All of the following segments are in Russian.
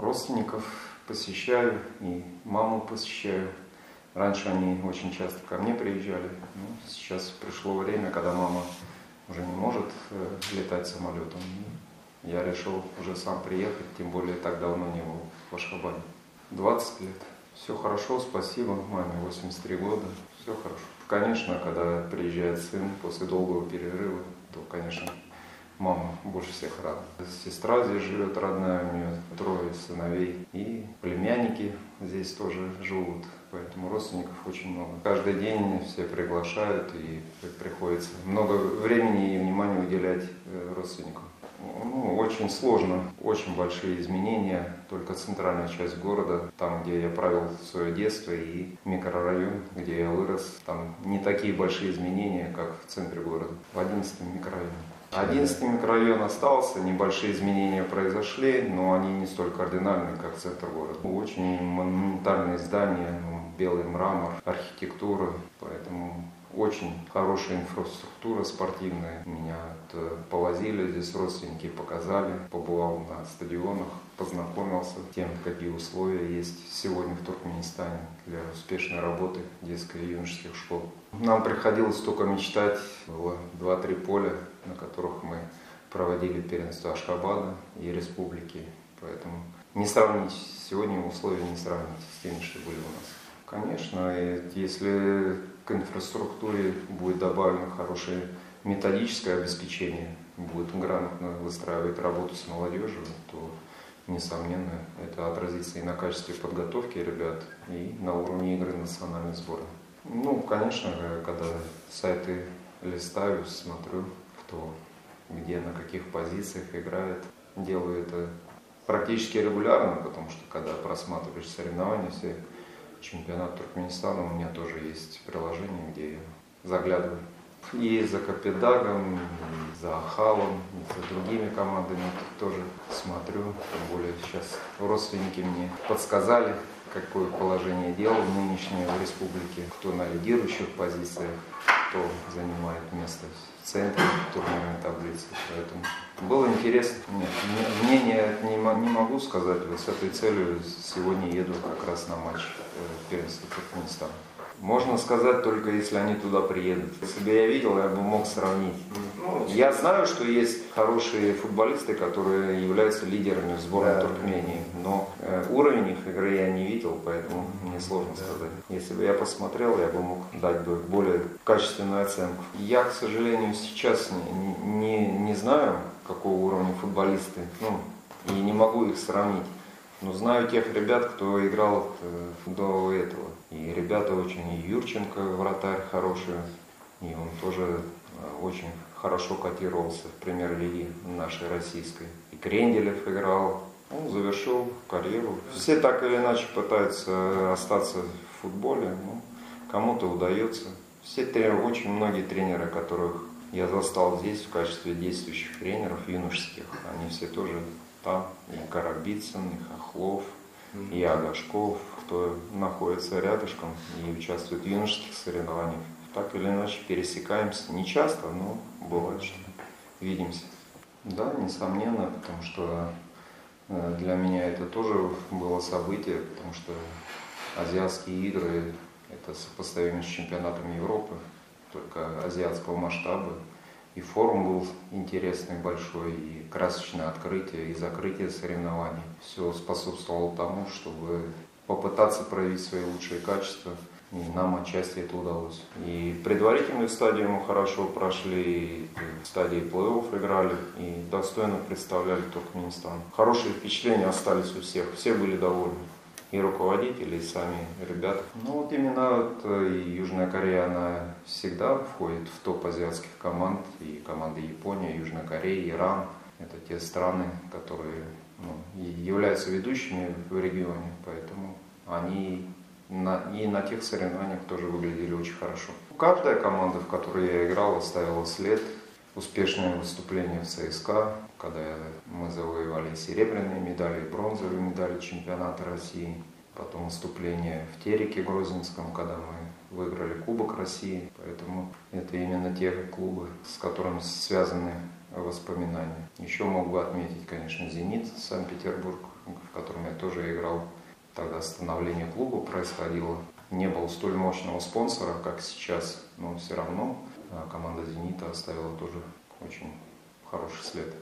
родственников посещаю и маму посещаю. Раньше они очень часто ко мне приезжали. Сейчас пришло время, когда мама уже не может летать самолетом. Я решил уже сам приехать, тем более так давно не был в Ашхабаде. 20 лет. Все хорошо, спасибо. Маме 83 года. Все хорошо. Конечно, когда приезжает сын после долгого перерыва, то, конечно, мама больше всех рада. Сестра здесь живет родная, у нее 3 сыновей. И племянники здесь тоже живут. Поэтому родственников очень много. Каждый день все приглашают и приходится много времени и внимания уделять родственникам. Очень сложно, очень большие изменения. Только центральная часть города, там, где я провел свое детство, и микрорайон, где я вырос, там не такие большие изменения, как в центре города, в 11-м микрорайоне. 11-й микрорайон остался, небольшие изменения произошли, но они не столь кардинальные, как центр города. Очень монументальные здания, белый мрамор, архитектура, поэтому очень хорошая инфраструктура спортивная. Меня повозили здесь родственники, показали, побывал на стадионах, познакомился с тем, какие условия есть сегодня в Туркменистане для успешной работы детской и юношеских школ. Нам приходилось только мечтать. Было 2-3 поля, на которых мы проводили первенство Ашхабада и республики. Поэтому не сравнить, сегодня условия не сравнить с теми, что были у нас. Конечно, если к инфраструктуре будет добавлено хорошее методическое обеспечение, будет грамотно выстраивать работу с молодежью, то, несомненно, это отразится и на качестве подготовки ребят, и на уровне игры национальной сборной. Конечно, когда сайты листаю, смотрю, кто где, на каких позициях играет, делаю это практически регулярно, потому что, когда просматриваешь соревнования все, чемпионат Туркменистана, у меня тоже есть приложение, где я заглядываю. И за Капедагом, и за Ахалом, и за другими командами тоже смотрю. Тем более сейчас родственники мне подсказали, какое положение дел нынешнее в республике, кто на лидирующих позициях, кто занимает место в центре турнирной таблицы. Поэтому было интересно. Нет, мнение не могу сказать. Вот с этой целью сегодня еду как раз на матч первенства Туркменистана. Можно сказать, только если они туда приедут. Если бы я видел, я бы мог сравнить. Я знаю, что есть хорошие футболисты, которые являются лидерами в сборной Туркмении, но уровень их игры я не видел, поэтому мне сложно сказать. Если бы я посмотрел, я бы мог дать более качественную оценку. Я, к сожалению, сейчас не знаю, какого уровня футболисты, и не могу их сравнить. Но знаю тех ребят, кто играл до этого. И ребята очень, и Юрченко, вратарь хороший, и он тоже очень хорошо котировался в премьер-лиге нашей российской. И Кренделев играл, он завершил карьеру. Все так или иначе пытаются остаться в футболе, кому-то удается. Очень многие тренеры, которых я застал здесь в качестве действующих тренеров юношеских, они все тоже там, и Карабицын, и Хохлов, и Агашков, кто находится рядышком и участвует в юношеских соревнованиях. Так или иначе пересекаемся, не часто, но бывает, что видимся. Да, несомненно, потому что для меня это тоже было событие, потому что азиатские игры – это сопоставимо с чемпионатом Европы, только азиатского масштаба. И форум был интересный, большой, и красочное открытие, и закрытие соревнований. Все способствовало тому, чтобы попытаться проявить свои лучшие качества. И нам отчасти это удалось. И предварительную стадию мы хорошо прошли, и в стадии плей-офф играли, и достойно представляли Туркменистан. Хорошие впечатления остались у всех, все были довольны. И руководители, и сами ребята. Именно и Южная Корея, она всегда входит в топ азиатских команд. И команды Япония, Южная Корея, Иран. Это те страны, которые являются ведущими в регионе. Поэтому они и на тех соревнованиях тоже выглядели очень хорошо. Каждая команда, в которой я играл, оставила след. Успешное выступление в ЦСКА, когда мы завоевали серебряные медали, бронзовые медали чемпионата России. Потом выступление в Тереке Грозненском, когда мы выиграли Кубок России. Поэтому это именно те клубы, с которыми связаны воспоминания. Еще мог бы отметить, конечно, «Зенит» Санкт-Петербург, в котором я тоже играл. Тогда становление клуба происходило. Не было столь мощного спонсора, как сейчас, но все равно команда «Зенита» оставила тоже очень хороший след.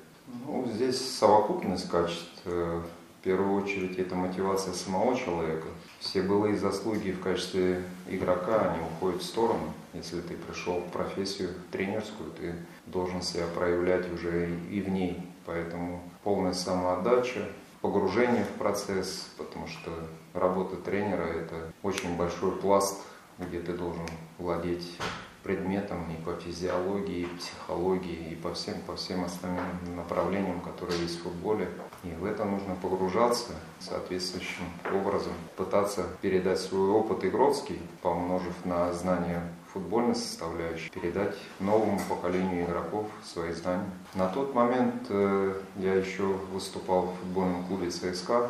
Ну, здесь совокупность качеств. В первую очередь это мотивация самого человека. Все былые заслуги в качестве игрока, они уходят в сторону. Если ты пришел в профессию тренерскую, ты должен себя проявлять уже и в ней. Поэтому полная самоотдача, погружение в процесс, потому что работа тренера – это очень большой пласт, где ты должен владеть предметом и по физиологии, и психологии, и по всем остальным направлениям, которые есть в футболе. И в это нужно погружаться соответствующим образом, пытаться передать свой опыт игротский, помножив на знания футбольной составляющей, передать новому поколению игроков свои знания. На тот момент я еще выступал в футбольном клубе ЦСКА,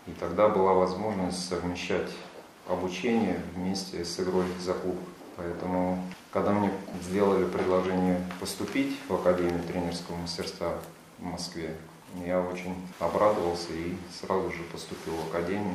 и тогда была возможность совмещать обучение вместе с игрой за клуб. Поэтому, когда мне сделали предложение поступить в Академию тренерского мастерства в Москве, я очень обрадовался и сразу же поступил в Академию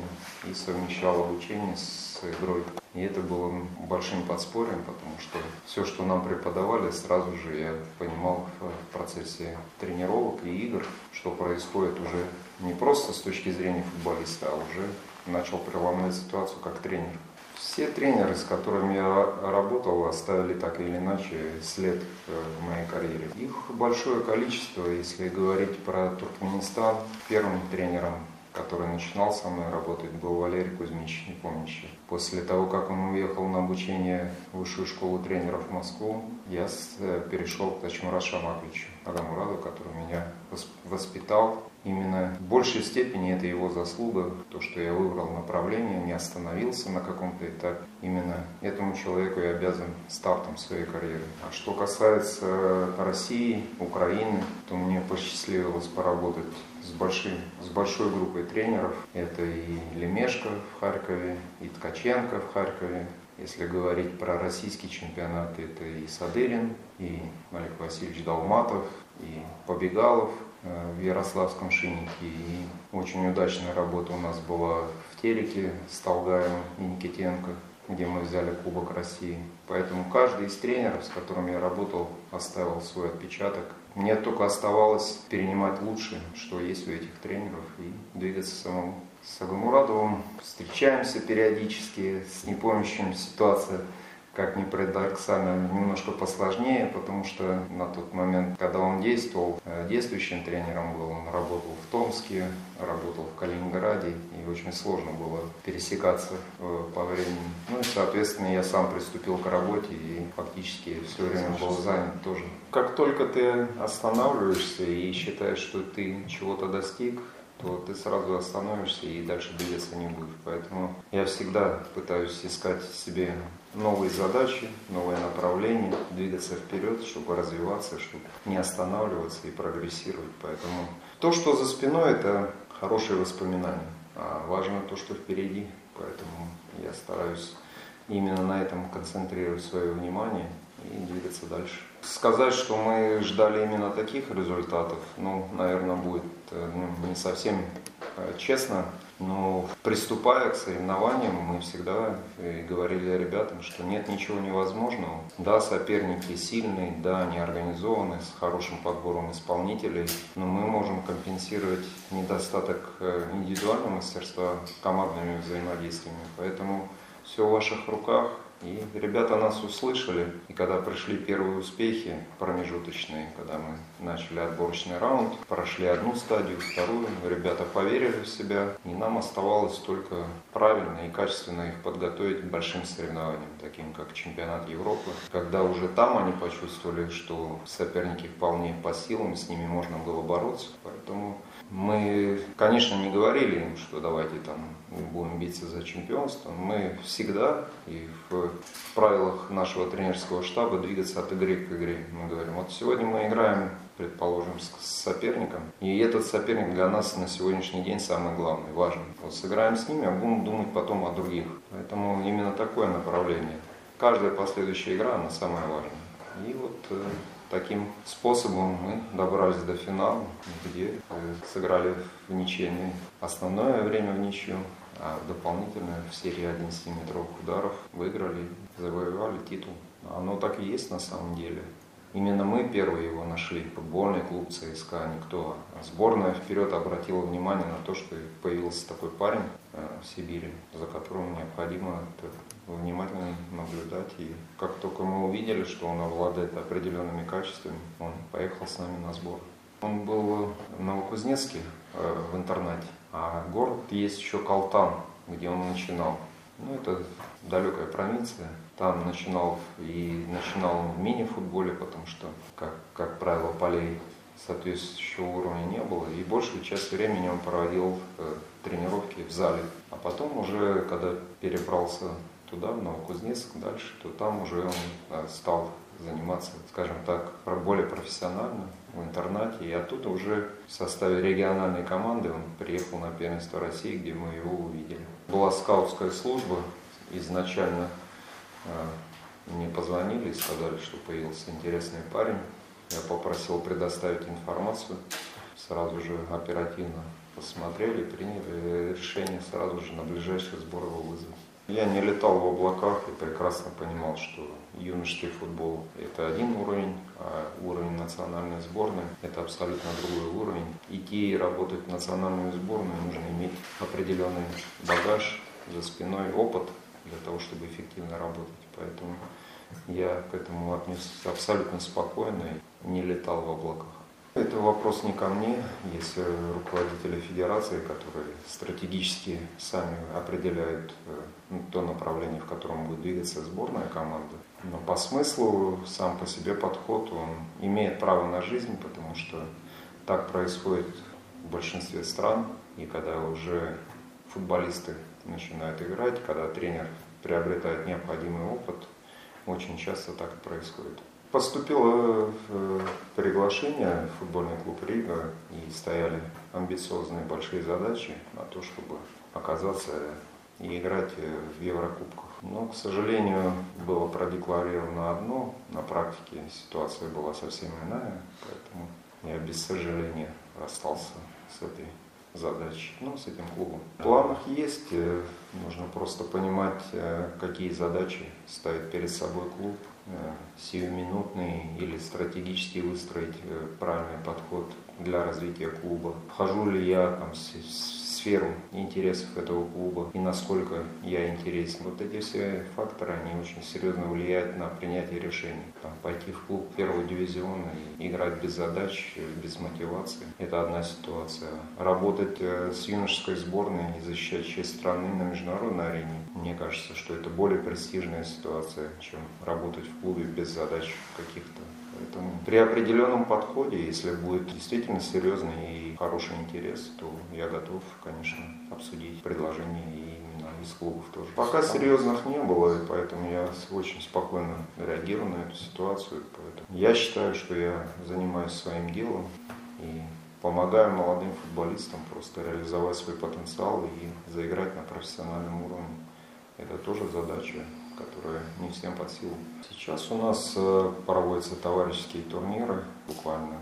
и совмещал обучение с игрой. И это было большим подспорьем, потому что все, что нам преподавали, сразу же я понимал в процессе тренировок и игр, что происходит уже не просто с точки зрения футболиста, а уже начал преломлять ситуацию как тренер. Все тренеры, с которыми я работал, оставили так или иначе след в моей карьере. Их большое количество. Если говорить про Туркменистан, первым тренером, который начинал со мной работать, был Валерий Кузьмич Непомнящий. После того, как он уехал на обучение в высшую школу тренеров в Москву, я перешел к Тачмурату Шамакличу Агамураду, который меня воспитал. Именно в большей степени это его заслуга, то, что я выбрал направление, не остановился на каком-то этапе. Именно этому человеку я обязан стартом своей карьеры. А что касается России, Украины, то мне посчастливилось поработать с большой группой тренеров. Это и Лемешко в Харькове, и Ткаченко в Харькове. Если говорить про российский чемпионат, это и Садырин, и Олег Васильевич Долматов, и Побегалов в Ярославском Шиннике. И очень удачная работа у нас была в Тереке с Толгаевым и Никитенко, где мы взяли Кубок России. Поэтому каждый из тренеров, с которым я работал, оставил свой отпечаток. Мне только оставалось перенимать лучшее, что есть у этих тренеров, и двигаться самому. С Агамурадовым встречаемся периодически, с Непомнящим ситуация, как ни парадоксально, немножко посложнее, потому что на тот момент, когда он действовал, действующим тренером был, он работал в Томске, работал в Калининграде, и очень сложно было пересекаться по времени. Ну и, соответственно, я сам приступил к работе и фактически все время был занят тоже. Как только ты останавливаешься и считаешь, что ты чего-то достиг, то ты сразу остановишься и дальше двигаться не будешь. Поэтому я всегда пытаюсь искать себе новые задачи, новые направления, двигаться вперед, чтобы развиваться, чтобы не останавливаться и прогрессировать. Поэтому то, что за спиной, это хорошие воспоминания, а важно то, что впереди. Поэтому я стараюсь именно на этом концентрировать свое внимание и двигаться дальше. Сказать, что мы ждали именно таких результатов, наверное, будет не совсем честно, но приступая к соревнованиям, мы всегда говорили ребятам, что нет ничего невозможного. Да, соперники сильные, да, они организованы, с хорошим подбором исполнителей, но мы можем компенсировать недостаток индивидуального мастерства командными взаимодействиями. Поэтому все в ваших руках. И ребята нас услышали, и когда пришли первые успехи промежуточные, когда мы начали отборочный раунд, прошли одну стадию, вторую, ребята поверили в себя, и нам оставалось только правильно и качественно их подготовить к большим соревнованиям, таким как чемпионат Европы. Когда уже там они почувствовали, что соперники вполне по силам, с ними можно было бороться, поэтому мы, конечно, не говорили им, что давайте там будем биться за чемпионство. Мы всегда и в правилах нашего тренерского штаба двигаться от игры к игре. Мы говорим, вот сегодня мы играем, предположим, с соперником, и этот соперник для нас на сегодняшний день самый главный, важный. Вот сыграем с ними, а будем думать потом о других. Поэтому именно такое направление. Каждая последующая игра, она самая важная. И вот таким способом мы добрались до финала, где сыграли в ничейное основное время в ничью, а дополнительное в серии 11-метровых ударов выиграли, завоевали титул. Оно так и есть на самом деле. Именно мы первые его нашли, футбольный клуб ЦСКА, никто. Сборная вперед обратила внимание на то, что появился такой парень в Сибири, за которым необходимо внимательно наблюдать. И как только мы увидели, что он обладает определенными качествами, он поехал с нами на сбор. Он был в Новокузнецке в интернате, а город есть еще Калтан, где он начинал. Это далекая провинция. Там начинал он в мини-футболе, потому что, как правило, полей соответствующего уровня не было. И большую часть времени он проводил тренировки в зале. А потом уже, когда перебрался туда, в Новокузнецк, дальше, то там уже он стал заниматься, скажем так, более профессионально в интернате. И оттуда уже в составе региональной команды он приехал на первенство России, где мы его увидели. Была скаутская служба. Изначально мне позвонили и сказали, что появился интересный парень. Я попросил предоставить информацию. Сразу же оперативно посмотрели, приняли решение сразу же на ближайший сбор его вызвать. Я не летал в облаках и прекрасно понимал, что юношеский футбол – это один уровень, а уровень национальной сборной – это абсолютно другой уровень. Идти и работать в национальную сборную нужно иметь определенный багаж за спиной, опыт для того, чтобы эффективно работать. Поэтому я к этому отнесся абсолютно спокойно и не летал в облаках. Это вопрос не ко мне, есть руководители федерации, которые стратегически сами определяют то направление, в котором будет двигаться сборная команда. Но по смыслу, сам по себе подход, он имеет право на жизнь, потому что так происходит в большинстве стран. И когда уже футболисты начинают играть, когда тренер приобретает необходимый опыт, очень часто так и происходит. Поступило приглашение в футбольный клуб Рига, и стояли амбициозные большие задачи на то, чтобы оказаться и играть в Еврокубках. Но, к сожалению, было продекларировано одно, на практике ситуация была совсем иная, поэтому я без сожаления расстался с этой задачей, с этим клубом. В планах есть, нужно просто понимать, какие задачи ставит перед собой клуб, сиюминутный или стратегически выстроить правильный подход для развития клуба. Вхожу ли я в сферу интересов этого клуба и насколько я интересен. Вот эти все факторы, они очень серьезно влияют на принятие решений. Пойти в клуб первого дивизиона и играть без задач, без мотивации – это одна ситуация. Работать с юношеской сборной и защищать честь страны на международной арене, мне кажется, что это более престижная ситуация, чем работать в клубе без задач каких-то. Поэтому при определенном подходе, если будет действительно серьезный и хороший интерес, то я готов, конечно, обсудить предложение и именно из клубов тоже. Пока серьезных не было, и поэтому я очень спокойно реагирую на эту ситуацию. Поэтому я считаю, что я занимаюсь своим делом и помогаю молодым футболистам просто реализовать свой потенциал и заиграть на профессиональном уровне. Это тоже задача, которая не всем под силу. Сейчас у нас проводятся товарищеские турниры. Буквально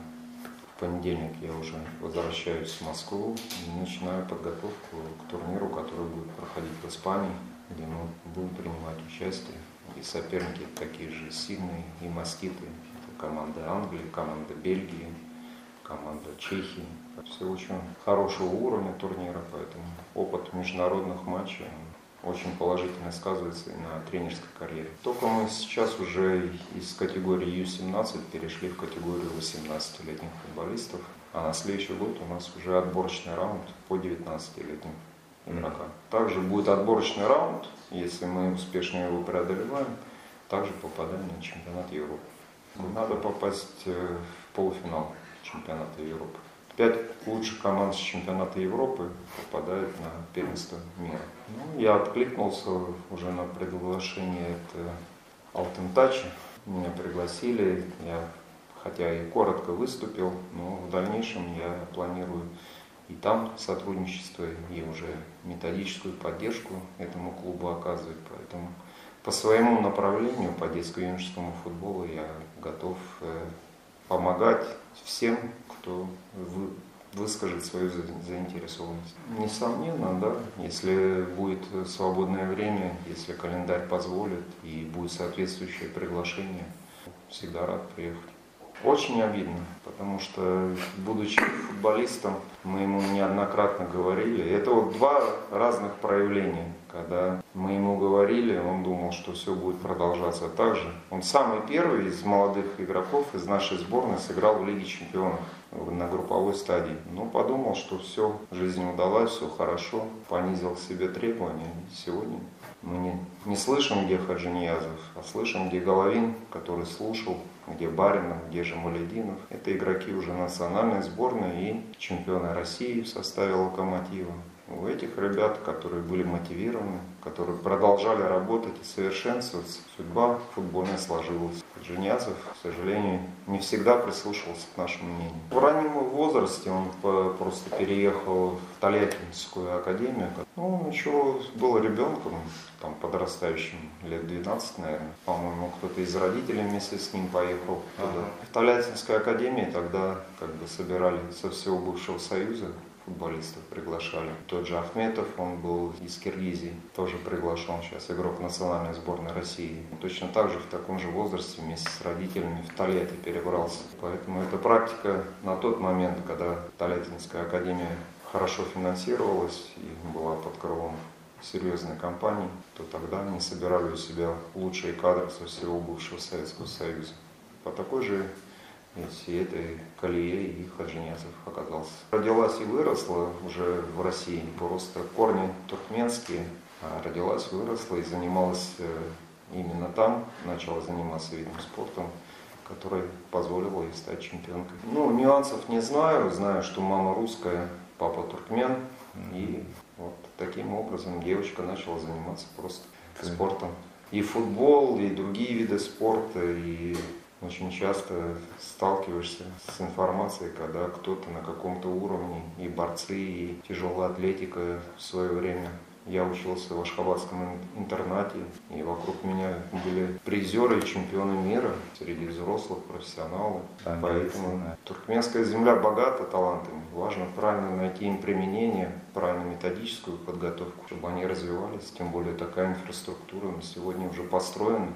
в понедельник я уже возвращаюсь в Москву и начинаю подготовку к турниру, который будет проходить в Испании, где мы будем принимать участие. И соперники такие же сильные и маститы. Это команда Англии, команда Бельгии, команда Чехии. Все очень хорошего уровня турнира, поэтому опыт международных матчей очень положительно сказывается и на тренерской карьере. Только мы сейчас уже из категории Ю-17 перешли в категорию 18-летних футболистов, а на следующий год у нас уже отборочный раунд по 19-летним игрокам. Также будет отборочный раунд, если мы успешно его преодолеваем, также попадаем на чемпионат Европы. Надо попасть в полуфинал чемпионата Европы. 5 лучших команд с чемпионата Европы попадают на первенство мира. Я откликнулся уже на приглашение Алтентача. Меня пригласили, я хотя и коротко выступил, но в дальнейшем я планирую и там сотрудничество, и уже методическую поддержку этому клубу оказывать. Поэтому по своему направлению, по детско-юношескому футболу, я готов помогать всем, кто выскажет свою заинтересованность. Несомненно, да, если будет свободное время, если календарь позволит и будет соответствующее приглашение, всегда рад приехать. Очень обидно, потому что, будучи футболистом, мы ему неоднократно говорили. Это вот два разных проявления. Когда мы ему говорили, он думал, что все будет продолжаться так же. Он самый первый из молодых игроков из нашей сборной сыграл в Лиге Чемпионов на групповой стадии. Но подумал, что все, жизнь удалась, все хорошо, понизил к себе требования. Сегодня мы не слышим, где Хаджиниязов, а слышим, где Головин, который слушал, где Баринов, где Жамалединов. Это игроки уже национальной сборной и чемпионы России в составе «Локомотива». У этих ребят, которые были мотивированы, которые продолжали работать и совершенствоваться, судьба футбольная сложилась. Хаджиниязов, к сожалению, не всегда прислушивался к нашему мнению. В раннем возрасте он просто переехал в Тольяттинскую академию. Ну, он еще был ребенком, там, подрастающим, лет 12, наверное. По-моему, кто-то из родителей вместе с ним поехал туда. В Тольяттинской академии тогда как бы собирали со всего бывшего Союза футболистов, приглашали. Тот же Ахметов, он был из Киргизии, тоже приглашен, сейчас игрок национальной сборной России. Точно так же в таком же возрасте вместе с родителями в Тольятти перебрался. Поэтому эта практика на тот момент, когда Тольяттинская академия хорошо финансировалась и была под крылом серьезной компании, то тогда они собирали у себя лучшие кадры со всего бывшего Советского Союза. По такой же всей этой колее и Хаджиниязов оказался. Родилась и выросла уже в России, просто корни туркменские. Родилась, выросла и занималась именно там, начала заниматься видом спортом, который позволил ей стать чемпионкой. Ну, нюансов не знаю, знаю, что мама русская, папа туркмен, и вот таким образом девочка начала заниматься просто спортом. И футбол, и другие виды спорта, и очень часто сталкиваешься с информацией, когда кто-то на каком-то уровне, и борцы, и тяжелая атлетика в свое время. Я учился в ашхабадском интернате, и вокруг меня были призеры и чемпионы мира среди взрослых, профессионалов. Поэтому туркменская земля богата талантами. Важно правильно найти им применение, правильно методическую подготовку, чтобы они развивались. Тем более такая инфраструктура на сегодня уже построена.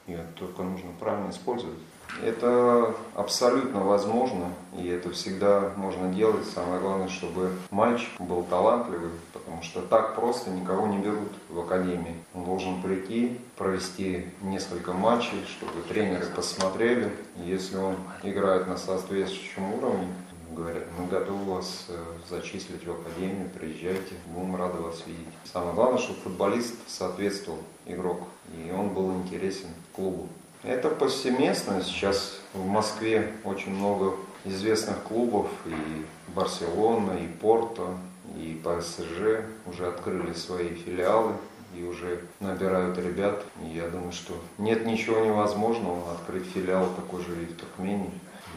Ее только нужно правильно использовать. Это абсолютно возможно, и это всегда можно делать. Самое главное, чтобы мальчик был талантливый, потому что так просто никого не берут в академии. Он должен прийти, провести несколько матчей, чтобы тренеры посмотрели. И если он играет на соответствующем уровне, говорят, мы готовы вас зачислить в академию, приезжайте, будем рады вас видеть. Самое главное, чтобы футболист соответствовал игроку, и он был интересен клубу. Это повсеместно. Сейчас в Москве очень много известных клубов, и Барселона, и Порто, и ПСЖ уже открыли свои филиалы и уже набирают ребят. И я думаю, что нет ничего невозможного открыть филиал такой же и в Туркмении,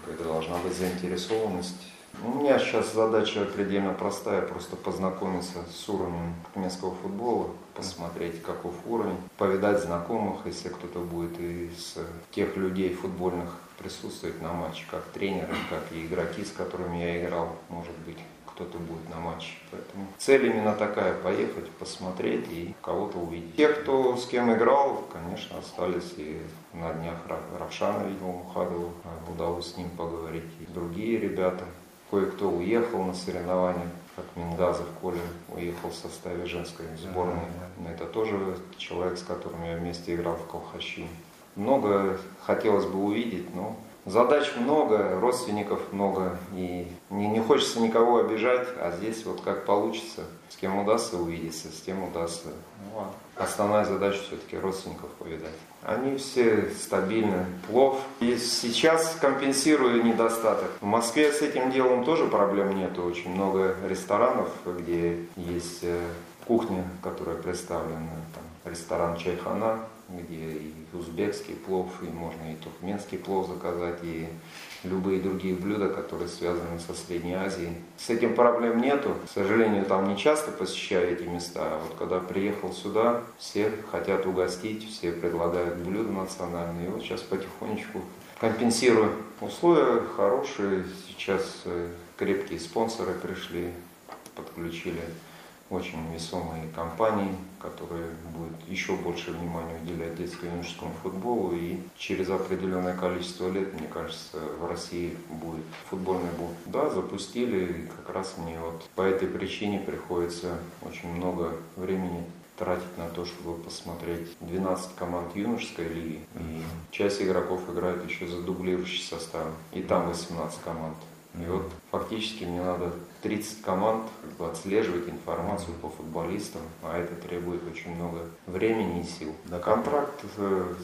когда должна быть заинтересованность. У меня сейчас задача предельно простая, просто познакомиться с уровнем туркменского футбола, посмотреть, каков уровень, повидать знакомых, если кто-то будет из тех людей футбольных присутствовать на матче, как тренеры, как и игроки, с которыми я играл, может быть, кто-то будет на матче. Поэтому цель именно такая, поехать, посмотреть и кого-то увидеть. Те, кто с кем играл, конечно, остались, и на днях Равшана видел Мухадову, удалось с ним поговорить, и другие ребята. Кое-кто уехал на соревнования, как Мингазов Коля уехал в составе женской сборной. Это тоже человек, с которым я вместе играл в Колхаши. Много хотелось бы увидеть, но задач много, родственников много, и не хочется никого обижать, а здесь вот как получится, с кем удастся увидеться, с тем удастся. Ну, основная задача все-таки родственников повидать. Они все стабильны. Плов. И сейчас компенсирую недостаток. В Москве с этим делом тоже проблем нету. Очень много ресторанов, где есть кухня, которая представлена. Там ресторан Чайхана, где и узбеки, узбекский плов, и можно и туркменский плов заказать, и любые другие блюда, которые связаны со Средней Азией. С этим проблем нету. К сожалению, там не часто посещаю эти места. А вот когда приехал сюда, все хотят угостить, все предлагают блюда национальные. И вот сейчас потихонечку компенсирую. Условия хорошие. Сейчас крепкие спонсоры пришли, подключили очень весомые компании, которые будут еще больше внимания уделять детско-юношескому футболу. И через определенное количество лет, мне кажется, в России будет футбольный бум. Да, запустили, и как раз мне вот по этой причине приходится очень много времени тратить на то, чтобы посмотреть 12 команд юношеской лиги. И часть игроков играет еще за дублирующий состав. И там 18 команд. И вот фактически мне надо 30 команд отслеживать информацию по футболистам, а это требует очень много времени и сил. Контракт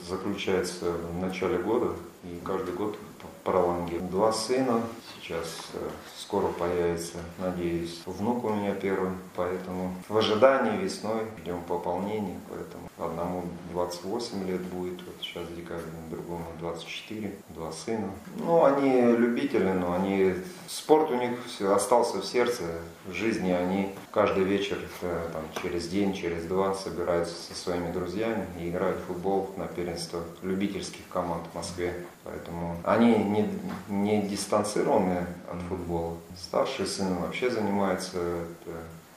заключается в начале года, и каждый год пролонгирует. 2 сына, сейчас скоро появится, надеюсь, внук у меня первый, поэтому в ожидании весной ждем пополнения, поэтому одному 28 лет будет, вот сейчас в декабре, другому 24, 2 сына. Ну, они любители, но спорт у них остался в сердце, в жизни они каждый вечер, там, через день, через два собираются со своими друзьями и играют в футбол на первенство любительских команд в Москве. Поэтому они не дистанцированы от футбола. Старший сын вообще занимается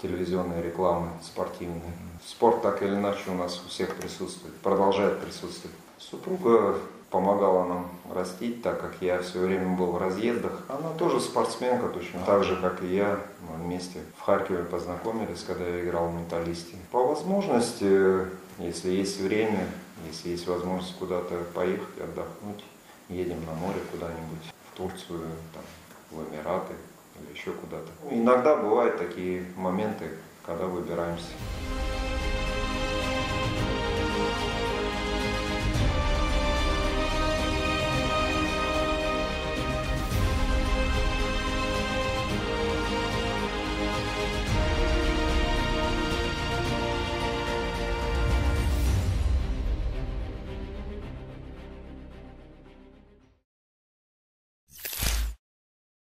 телевизионной рекламой спортивной. Спорт так или иначе у нас у всех присутствует, продолжает присутствовать. Супруга помогала нам растить, так как я все время был в разъездах. Она тоже спортсменка, точно так же, как и я. Мы вместе в Харькове познакомились, когда я играл в «Металлисте». По возможности, если есть время, если есть возможность куда-то поехать, отдохнуть, едем на море куда-нибудь, в Турцию, там, в Эмираты или еще куда-то. Иногда бывают такие моменты, когда выбираемся.